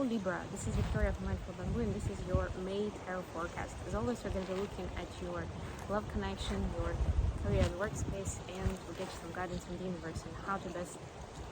Libra, this is Victoria from Mindful Bamboo, and this is your May Tarot Forecast. As always, we're going to be looking at your love connection, your career and workspace, and we'll get you some guidance from the universe on how to best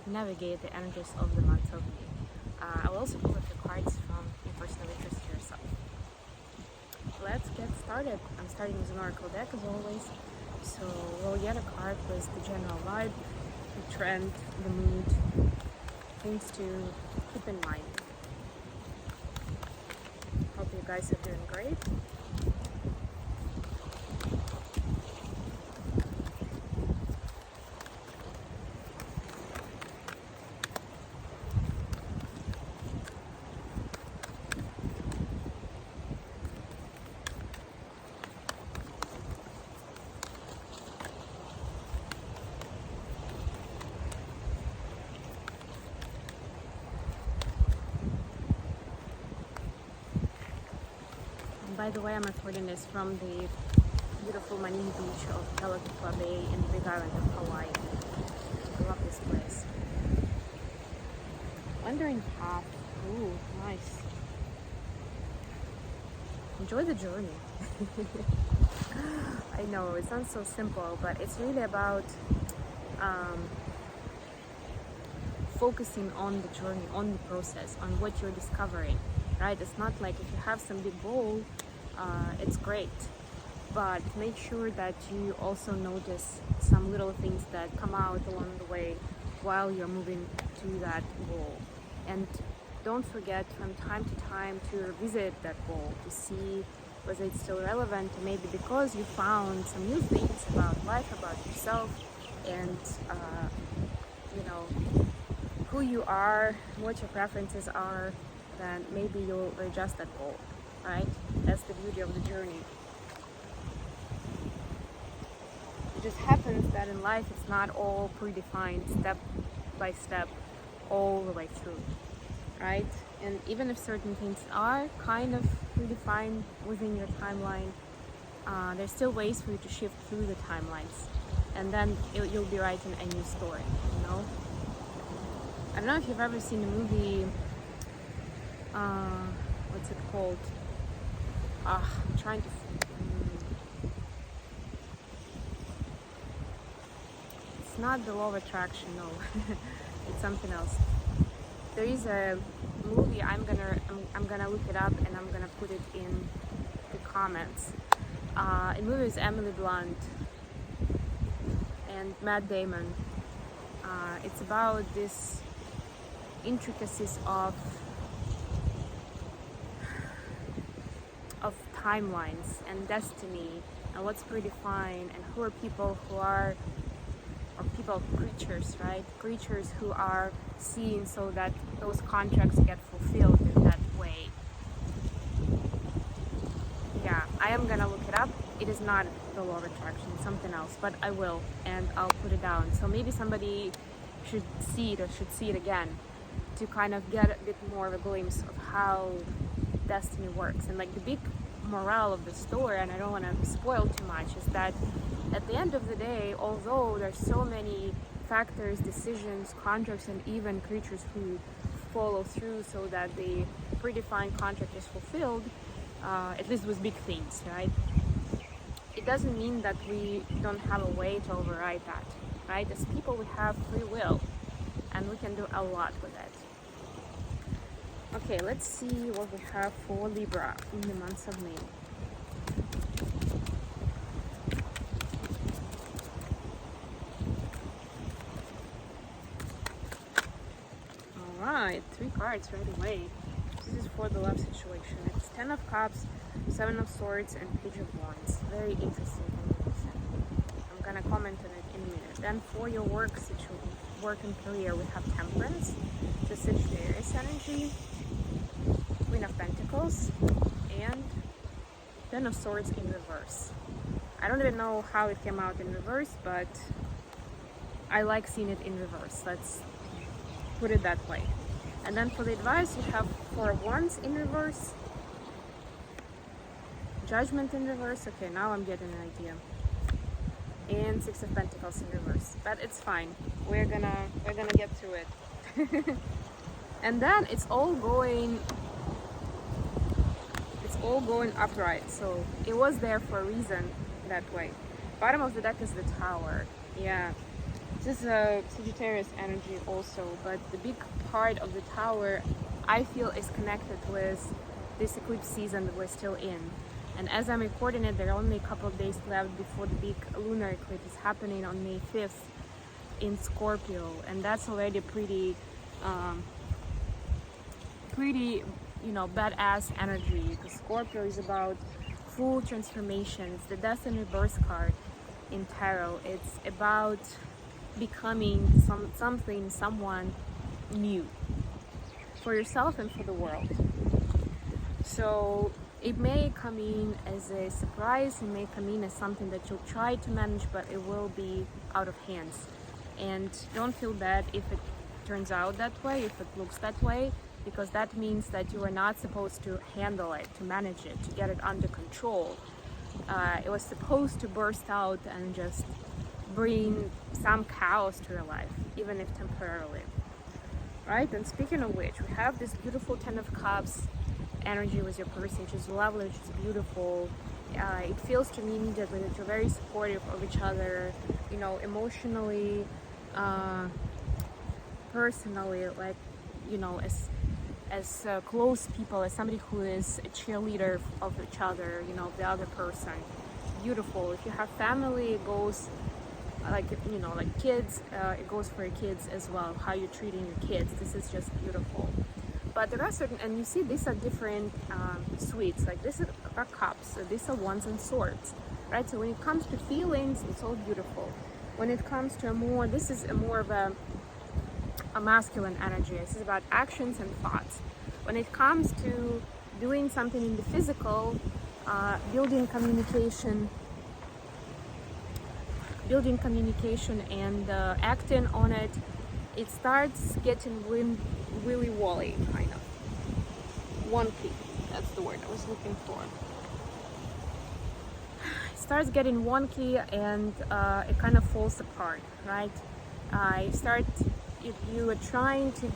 navigate the energies of the month of May. I will also pull up the cards from your personal interest to yourself. Let's get started. I'm starting with an oracle deck as always. So we'll get a card with the general vibe, the trend, the mood, things to keep in mind. Hope you guys are doing great. By the way, I'm recording this from the beautiful marine beach of Viktoriia-Gruzdieva Bay in the Big Island of Hawaii. I love this place. Wandering path. Ooh, nice. Enjoy the journey. I know, it sounds so simple, but it's really about focusing on the journey, on the process, on what you're discovering, right? It's not like if you have some big goal, it's great, but make sure that you also notice some little things that come out along the way while you're moving to that goal. And don't forget from time to time to revisit that goal to see whether it's still relevant, or maybe because you found some new things about life, about yourself, and you know who you are, what your preferences are, then maybe you'll adjust that goal. Right? That's the beauty of the journey. It just happens that in life it's not all predefined step by step all the way through, right? And even if certain things are kind of predefined within your timeline, there's still ways for you to shift through the timelines, and then you'll be writing a new story, you know? I don't know if you've ever seen the movie, what's it called? I'm trying to... It's not the law of attraction, no. It's something else. There is a movie, I'm gonna look it up and I'm gonna put it in the comments. The movie is Emily Blunt and Matt Damon. It's about this intricacies of timelines and destiny and what's predefined, and who are people who are, or creatures, right? Creatures who are seen so that those contracts get fulfilled in that way. Yeah, I am gonna look it up. It is not the law of attraction, it's something else, but I will, and I'll put it down. So maybe somebody should see it or should see it again to kind of get a bit more of a glimpse of how destiny works. And like the big morale of the story, and I don't want to spoil too much, is that at the end of the day, although there's so many factors, decisions, contracts, and even creatures who follow through so that the predefined contract is fulfilled, at least with big things, right? It doesn't mean that we don't have a way to override that, right? As people, we have free will, and we can do a lot with it. Okay, let's see what we have for Libra in the month of May. Alright, 3 cards right away. This is for the love situation. It's 10 of Cups, 7 of Swords, and Page of Wands. Very interesting combination. I'm gonna comment on it in a minute. Then for your work situation, work and career, we have Temperance, the Sagittarius energy, Queen of Pentacles, and Ten of Swords in reverse. I don't even know how it came out in reverse, but I like seeing it in reverse. Let's put it that way. And then for the advice, you have 4 of Wands in reverse, Judgment in reverse. Okay, now I'm getting an idea. And 6 of Pentacles in reverse. But it's fine. We're gonna get through it. And then it's all going upright, so it was there for a reason that way. Bottom of the deck is the Tower. Yeah, this is a Sagittarius energy also, but the big part of the Tower I feel is connected with this eclipse season that we're still in. And as I'm recording it, there are only a couple of days left before the big lunar eclipse is happening on May 5th in Scorpio, and that's already pretty you know, badass energy, because Scorpio is about full transformation. It's the Death and Rebirth card in tarot. It's about becoming someone new for yourself and for the world. So it may come in as a surprise, it may come in as something that you'll try to manage, but it will be out of hands. And don't feel bad if it turns out that way, if it looks that way, because that means that you are not supposed to handle it, to manage it, to get it under control. It was supposed to burst out and just bring some chaos to your life, even if temporarily. Right? And speaking of which, we have this beautiful Ten of Cups energy with your person, which is lovely, which is beautiful. It feels to me immediately that you're very supportive of each other, you know, emotionally, personally, like, you know, as close people, as somebody who is a cheerleader of each other, you know, the other person. Beautiful. If you have family, it goes like, you know, like kids, it goes for your kids as well, how you're treating your kids. This is just beautiful. But there are certain, and you see these are different suites, like this are cups, so these are wands and swords, right? So when it comes to feelings, it's all beautiful. When it comes to this is more of a masculine energy. This is about actions and thoughts. When it comes to doing something in the physical, building communication and acting on it, it starts getting really woolly, kind of wonky. That's the word I was looking for. It starts getting wonky, and it kind of falls apart, right? If you are trying to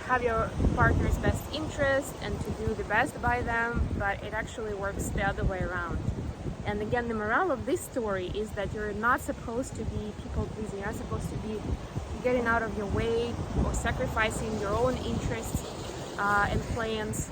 have your partner's best interest and to do the best by them, but it actually works the other way around. And again, the morale of this story is that you're not supposed to be people pleasing. You're not supposed to be getting out of your way or sacrificing your own interests and plans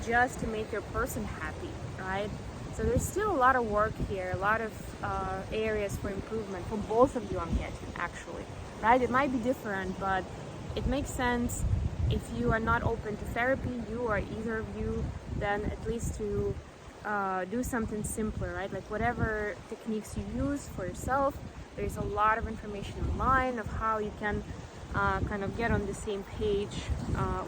just to make your person happy, right? So there's still a lot of work here, a lot of areas for improvement for both of you, I'm getting, actually, right? It might be different, but it makes sense. If you are not open to therapy, you or either of you, then at least to do something simpler, right? Like whatever techniques you use for yourself, there's a lot of information online of how you can kind of get on the same page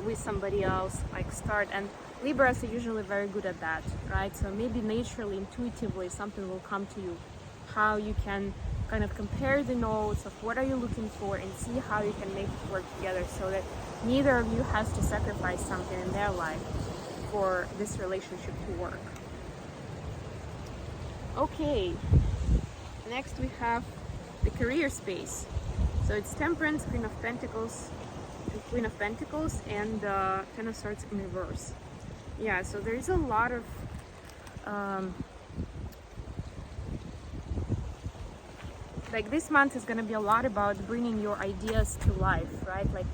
with somebody else, like start. And Libras are usually very good at that, right? So maybe naturally, intuitively, something will come to you, how you can kind of compare the notes of what are you looking for and see how you can make it work together, so that neither of you has to sacrifice something in their life for this relationship to work. Okay, next we have the career space. So it's Temperance, Queen of Pentacles, and Ten of Swords in reverse. Yeah, so there is a lot of like this month is going to be a lot about bringing your ideas to life, right? Like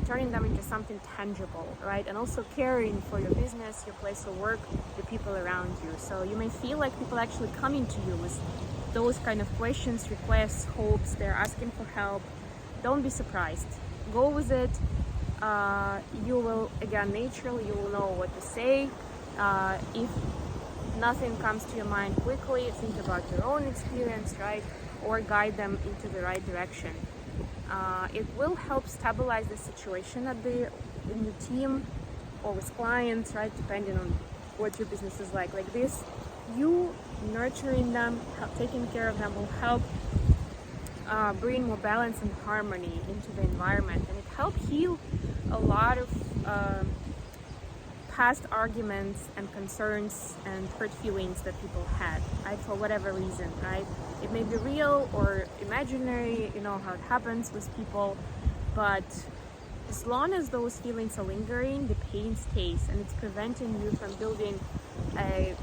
turning them into something tangible, right? And also caring for your business, your place of work, the people around you. So you may feel like people actually coming to you with those kind of questions, requests, hopes. They're asking for help. Don't be surprised. Go with it. You will, again, naturally, you will know what to say. If nothing comes to your mind quickly, think about your own experience, right? Or guide them into the right direction. It will help stabilize the situation in the team or with clients, right? Depending on what your business is like. Like this, you nurturing them, taking care of them will help bring more balance and harmony into the environment, and it helps heal a lot of past arguments and concerns and hurt feelings that people had, right, for whatever reason, right? It may be real or imaginary, you know how it happens with people, but as long as those feelings are lingering, the pain stays, and it's preventing you from building a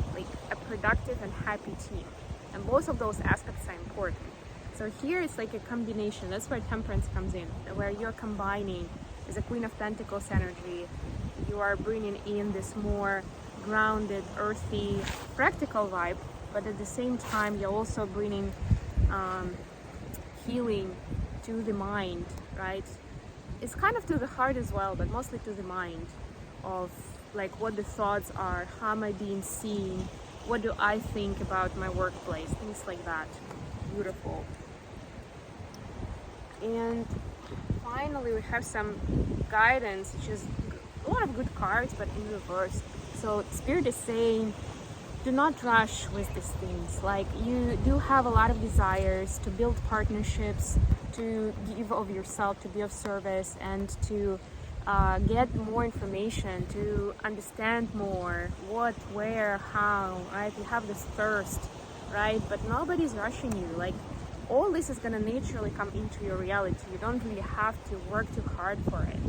productive and happy team. And both of those aspects are important. So here it's like a combination. That's where temperance comes in, where you're combining as a Queen of Pentacles energy. You are bringing in this more grounded, earthy, practical vibe, but at the same time you're also bringing healing to the mind, right? It's kind of to the heart as well, but mostly to the mind, of like what the thoughts are, how am I being seen, what do I think about my workplace, things like that. Beautiful. And finally we have some guidance, which is a lot of good cards, but in reverse. So Spirit is saying, do not rush with these things. Like, you do have a lot of desires to build partnerships, to give of yourself, to be of service, and to get more information, to understand more what, where, how, right? You have this thirst, right? But nobody's rushing you. Like, all this is gonna naturally come into your reality. You don't really have to work too hard for it.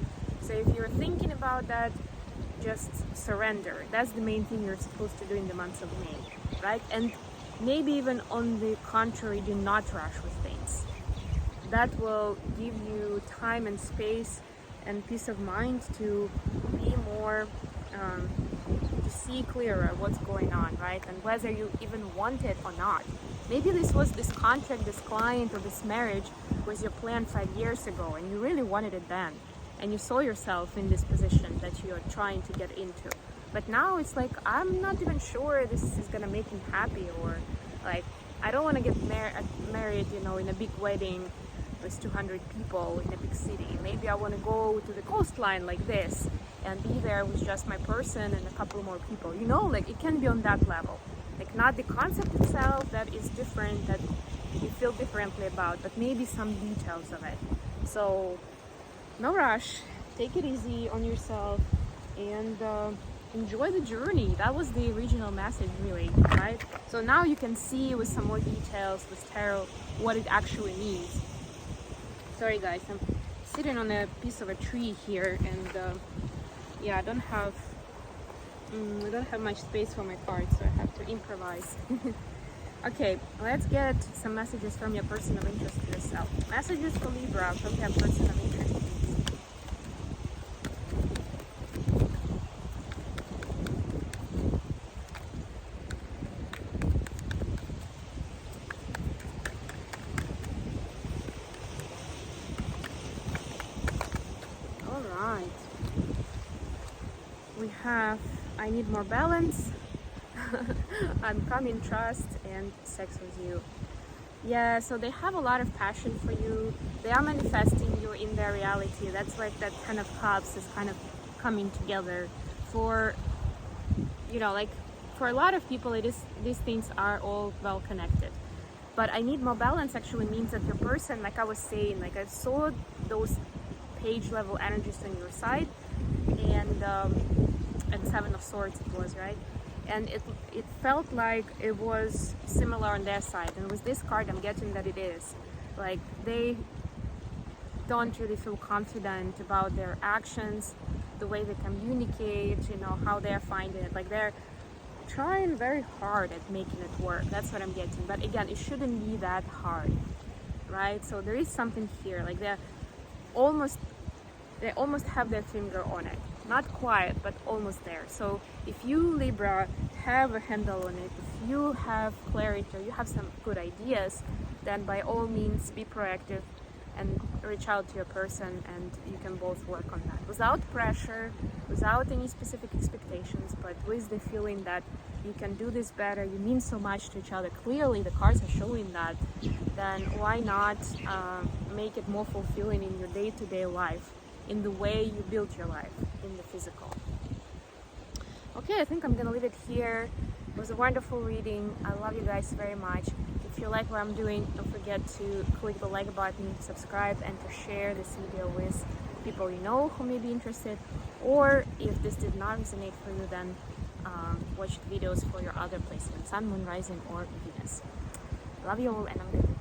So if you're thinking about that, just surrender. That's the main thing you're supposed to do in the months of May, right? And maybe even on the contrary, do not rush with things. That will give you time and space and peace of mind to be more, to see clearer what's going on, right? And whether you even want it or not. Maybe this contract, this client, or this marriage was your plan 5 years ago, and you really wanted it then. And you saw yourself in this position that you're trying to get into. But now it's like, I'm not even sure this is gonna make him happy, or like, I don't want to get married, you know, in a big wedding with 200 people in a big city. Maybe I want to go to the coastline like this and be there with just my person and a couple more people. You know, like, it can be on that level. Like, not the concept itself that is different, that you feel differently about, but maybe some details of it. So no rush, take it easy on yourself, and enjoy the journey. That was the original message, really, right? So now you can see with some more details with tarot what it actually means. Sorry guys, I'm sitting on a piece of a tree here, and yeah, I don't have much space for my cards, so I have to improvise. Okay, let's get some messages from your person of interest to yourself. Messages for Libra from your person of interest. Alright. We have, I need more balance. Uncommon trust and sex with you. Yeah, so they have a lot of passion for you. They are manifesting you in their reality. That's like that kind of cups is kind of coming together. For, you know, like, for a lot of people, these things are all well connected. But I need more balance actually means that your person, like I was saying, like, I saw those page level energies on your side, and Seven of Swords it was, right? And it felt like it was similar on their side. And with this card, I'm getting that it is. Like, they don't really feel confident about their actions, the way they communicate, you know, how they're finding it. Like, they're trying very hard at making it work. That's what I'm getting. But again, it shouldn't be that hard, right? So there is something here. Like, they almost have their finger on it. Not quite, but almost there. So if you, Libra, have a handle on it, if you have clarity, or you have some good ideas, then by all means be proactive and reach out to your person, and you can both work on that without pressure, without any specific expectations, but with the feeling that you can do this better, you mean so much to each other. Clearly the cards are showing that. Then why not make it more fulfilling in your day-to-day life, in the way you build your life, in the physical. Okay, I think I'm gonna leave it here. It was a wonderful reading. I love you guys very much. If If you like what I'm doing, don't forget to click the like button, subscribe, and to share this video with people you know who may be interested. Or if this did not resonate for you, then watch the videos for your other placements, Sun, Moon, Rising, or Venus. Love you all, and I'm going to